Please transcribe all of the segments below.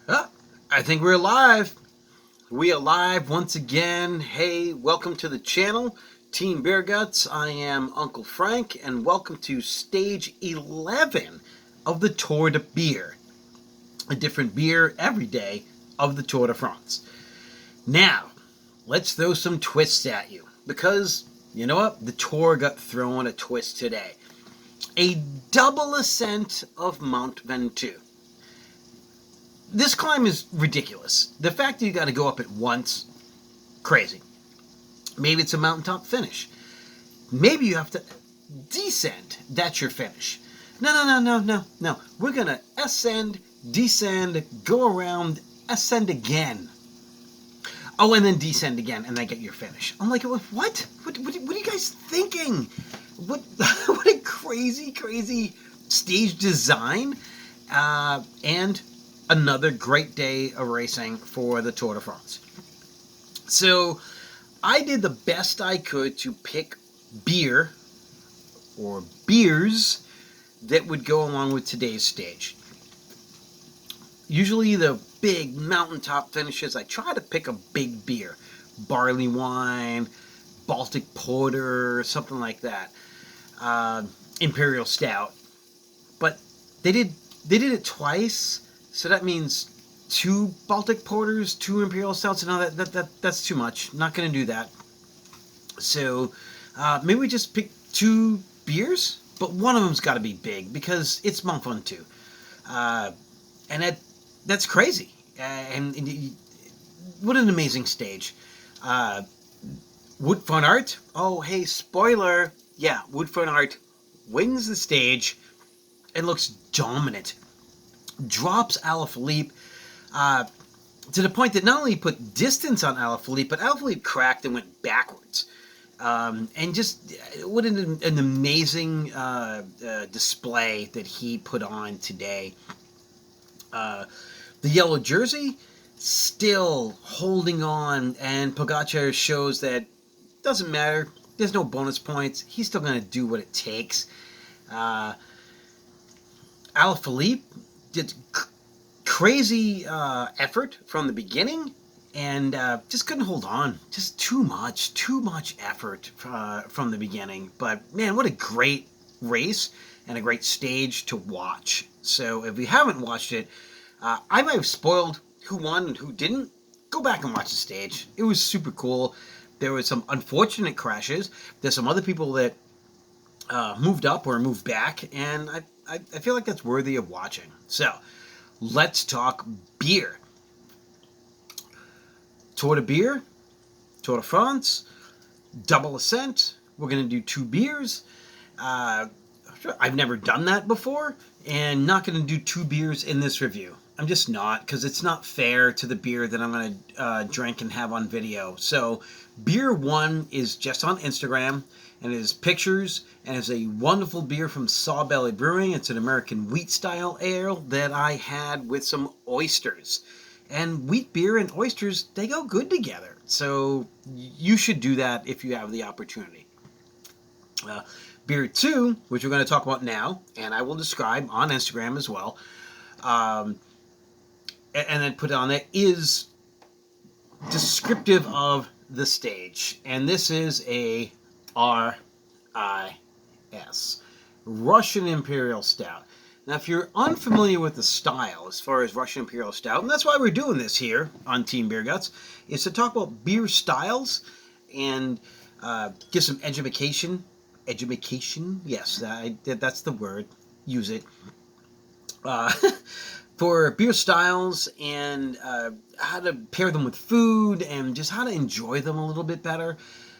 Ah, I think we're live. We are live once again. Hey, welcome to the channel, Team Beer Guts. I am Uncle Frank, and welcome to stage 11 of the Tour de Beer. A different beer every day of the Tour de France. Now, let's throw some twists at you, because you know what? The Tour got thrown a twist today. A double ascent of Mont Ventoux. This climb is ridiculous. The fact that you got to go up it once, crazy. Maybe it's a mountaintop finish. Maybe you have to descend. That's your finish. No. We're going to ascend, descend, go around, ascend again. Oh, and then descend again, and then get your finish. I'm like, what? What are you guys thinking? What a crazy stage design. And another great day of racing for the Tour de France. So I did the best I could to pick beer or beers that would go along with today's stage. Usually the big mountaintop finishes, I try to pick a big beer. Barley wine, Baltic Porter, something like that. Imperial Stout. But they did it twice. So that means 2 Baltic Porters, 2 Imperial Stouts, and that's too much. Not going to do that. So maybe we just pick 2 beers, but one of them's got to be big because it's Mont Ventoux. And that's crazy. And what an amazing stage. Wout van Aert, oh hey, spoiler. Yeah, Wout van Aert wins the stage and looks dominant. Drops Alaphilippe to the point that not only put distance on Alaphilippe, but Alaphilippe cracked and went backwards. And just what an amazing display that he put on today. The yellow jersey still holding on, and Pogacar shows that doesn't matter. There's no bonus points. He's still going to do what it takes. Alaphilippe did crazy effort from the beginning and just couldn't hold on. Just too much effort from the beginning. But man, what a great race and a great stage to watch. So if you haven't watched it, I might have spoiled who won and who didn't. Go back and watch the stage. It was super cool. There was some unfortunate crashes. There's some other people that moved up or moved back, and I feel like that's worthy of watching. So, let's talk beer. Tour de Beer, Tour de France, double ascent. We're going to do 2 beers. I've never done that before, and not going to do 2 beers in this review. I'm just not, because it's not fair to the beer that I'm going to drink and have on video. So, beer 1 is just on Instagram, and it is pictures, and it's a wonderful beer from Sawbelly Brewing. It's an American wheat-style ale that I had with some oysters. And wheat beer and oysters, they go good together. So you should do that if you have the opportunity. Beer 2, which we're going to talk about now, and I will describe on Instagram as well, and then put it on there, is descriptive of the stage. And this is a RIS, Russian Imperial Stout. Now, if you're unfamiliar with the style as far as Russian Imperial Stout, and that's why we're doing this here on Team Beer Guts, is to talk about beer styles and give some education. Education, yes, that's the word. Use it. For beer styles and how to pair them with food and just how to enjoy them a little bit better.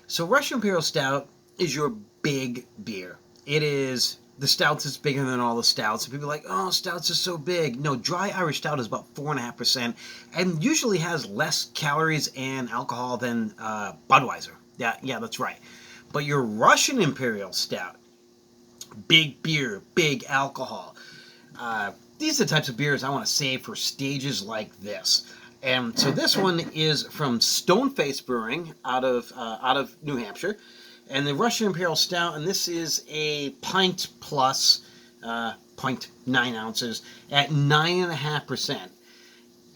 So Russian Imperial Stout is your big beer. It is the stouts is bigger than all the stouts. And people are like, oh, stouts are so big. No, dry Irish Stout is about 4.5% and usually has less calories and alcohol than Budweiser. Yeah, that's right. But your Russian Imperial Stout, big beer, big alcohol. These are the types of beers I want to save for stages like this. And so this one is from Stoneface Brewing out of New Hampshire. And the Russian Imperial Stout, and this is a pint plus 0.9 ounces at 9.5%.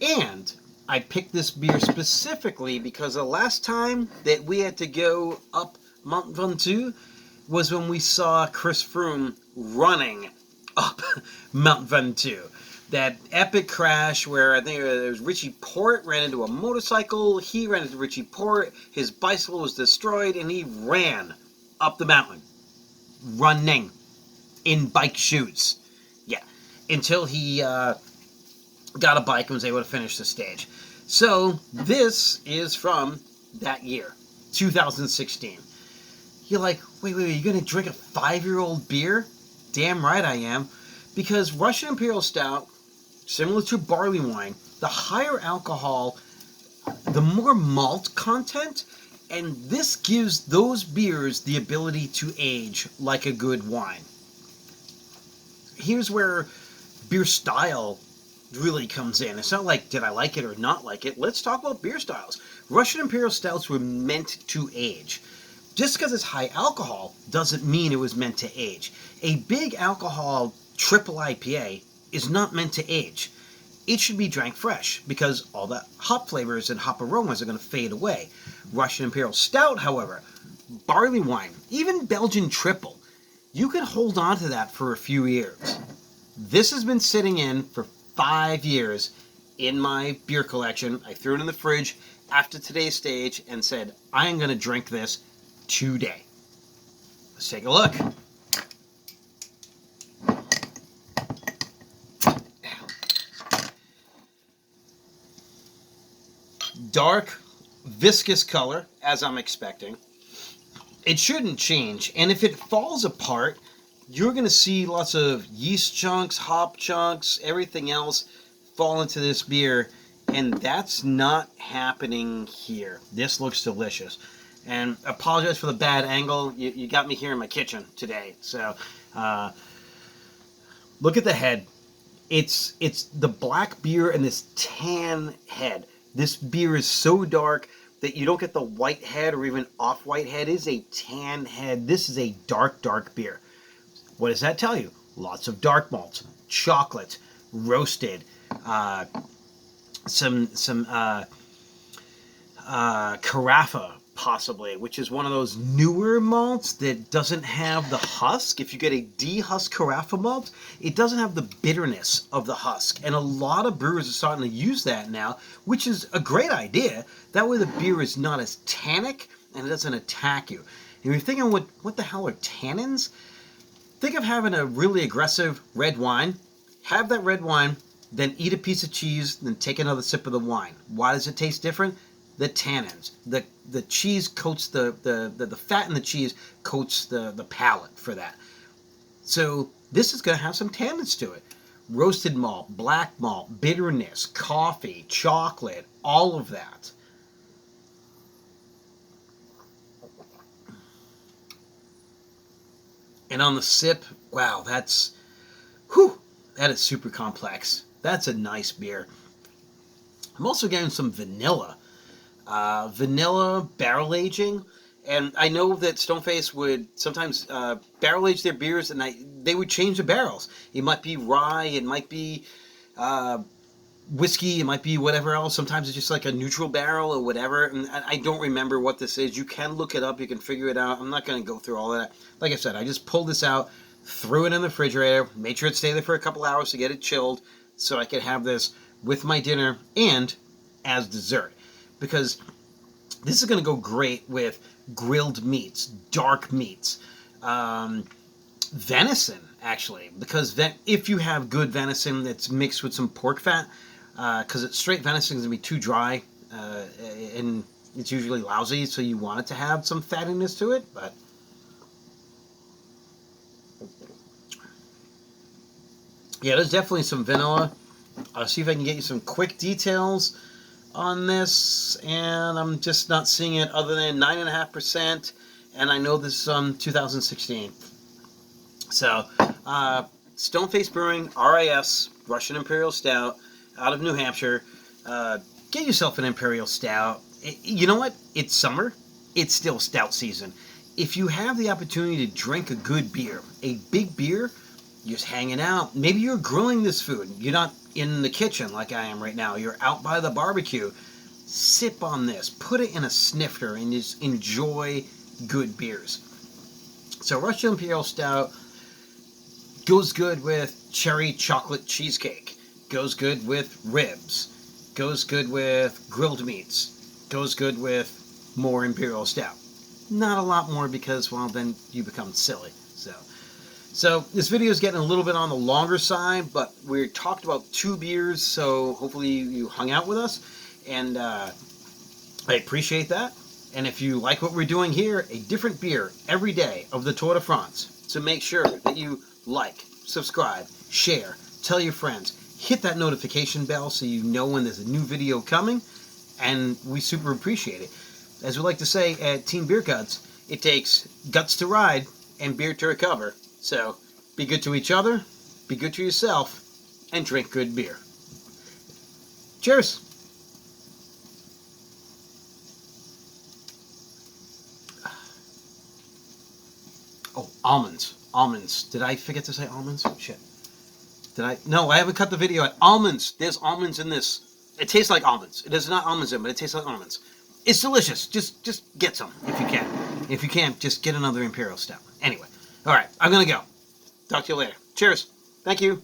And I picked this beer specifically because the last time that we had to go up Mount Ventoux was when we saw Chris Froome running up Mount Ventoux. That epic crash where I think it was Richie Porte ran into a motorcycle, he ran into Richie Porte, his bicycle was destroyed, and he ran up the mountain. Running. In bike shoes. Yeah. Until he got a bike and was able to finish the stage. So, this is from that year, 2016. You're like, wait, you're going to drink a 5-year-old beer? Damn right I am. Because Russian Imperial Stout, similar to barley wine, the higher alcohol, the more malt content, and this gives those beers the ability to age like a good wine. Here's where beer style really comes in. It's not like, did I like it or not like it? Let's talk about beer styles. Russian Imperial Stouts were meant to age. Just because it's high alcohol doesn't mean it was meant to age. A big alcohol triple IPA is not meant to age. It should be drank fresh because all the hop flavors and hop aromas are going to fade away. Russian Imperial Stout, however, barley wine, even Belgian Triple, you can hold on to that for a few years. This has been sitting in for 5 years in my beer collection. I threw it in the fridge after today's stage and said, I am going to drink this today. Let's take a look. Dark, viscous color, as I'm expecting. It shouldn't change, and if it falls apart, you're going to see lots of yeast chunks, hop chunks, everything else fall into this beer, and that's not happening here. This looks delicious. And apologize for the bad angle. You got me here in my kitchen today. So, look at the head. It's the black beer and this tan head. This beer is so dark that you don't get the white head or even off-white head. It is a tan head. This is a dark, dark beer. What does that tell you? Lots of dark malts, chocolate, roasted, some Carafa, possibly, which is one of those newer malts that doesn't have the husk. If you get a dehusked Carafa malt, it doesn't have the bitterness of the husk. And a lot of brewers are starting to use that now, which is a great idea. That way the beer is not as tannic and it doesn't attack you. And you're thinking, what the hell are tannins? Think of having a really aggressive red wine. Have that red wine, then eat a piece of cheese, then take another sip of the wine. Why does it taste different? The tannins. The cheese coats the fat in the cheese coats the palate for that. So this is going to have some tannins to it. Roasted malt, black malt, bitterness, coffee, chocolate, all of that. And on the sip, wow, that is super complex. That's a nice beer. I'm also getting some vanilla. Vanilla barrel aging. And I know that Stoneface would sometimes barrel age their beers, and they would change the barrels. It might be rye, it might be whiskey, it might be whatever else. Sometimes it's just like a neutral barrel or whatever. And I don't remember what this is. You can look it up, you can figure it out. I'm not going to go through all that. Like I said, I just pulled this out, threw it in the refrigerator, made sure it stayed there for a couple hours to get it chilled so I could have this with my dinner and as dessert. Because this is going to go great with grilled meats, dark meats, venison, actually. Because if you have good venison that's mixed with some pork fat, because straight venison is going to be too dry, and it's usually lousy, so you want it to have some fattiness to it. But yeah, there's definitely some vanilla. I'll see if I can get you some quick details on this, and I'm just not seeing it other than 9.5%, and I know this is 2016. So, Stoneface Brewing, RIS, Russian Imperial Stout, out of New Hampshire. Get yourself an Imperial Stout. You know what? It's summer. It's still stout season. If you have the opportunity to drink a good beer, a big beer, You're just hanging out. Maybe you're grilling this food. You're not in the kitchen like I am right now. You're out by the barbecue. Sip on this. Put it in a snifter and just enjoy good beers. So Russian Imperial Stout goes good with cherry chocolate cheesecake. Goes good with ribs. Goes good with grilled meats. Goes good with more Imperial Stout. Not a lot more because, well, then you become silly. So this video is getting a little bit on the longer side, but we talked about 2 beers, so hopefully you hung out with us, and I appreciate that. And if you like what we're doing here, a different beer every day of the Tour de France. So make sure that you like, subscribe, share, tell your friends, hit that notification bell so you know when there's a new video coming, and we super appreciate it. As we like to say at Team Beer Guts, it takes guts to ride and beer to recover. So be good to each other, be good to yourself, and drink good beer. Cheers! Oh, almonds. Almonds. Did I forget to say almonds? Shit. Did I? No, I haven't cut the video yet. Almonds. There's almonds in this. It tastes like almonds. It is not almonds in, but it tastes like almonds. It's delicious. Just get some if you can. If you can't, just get another Imperial Stout. Anyway. All right. I'm going to go. Talk to you later. Cheers. Thank you.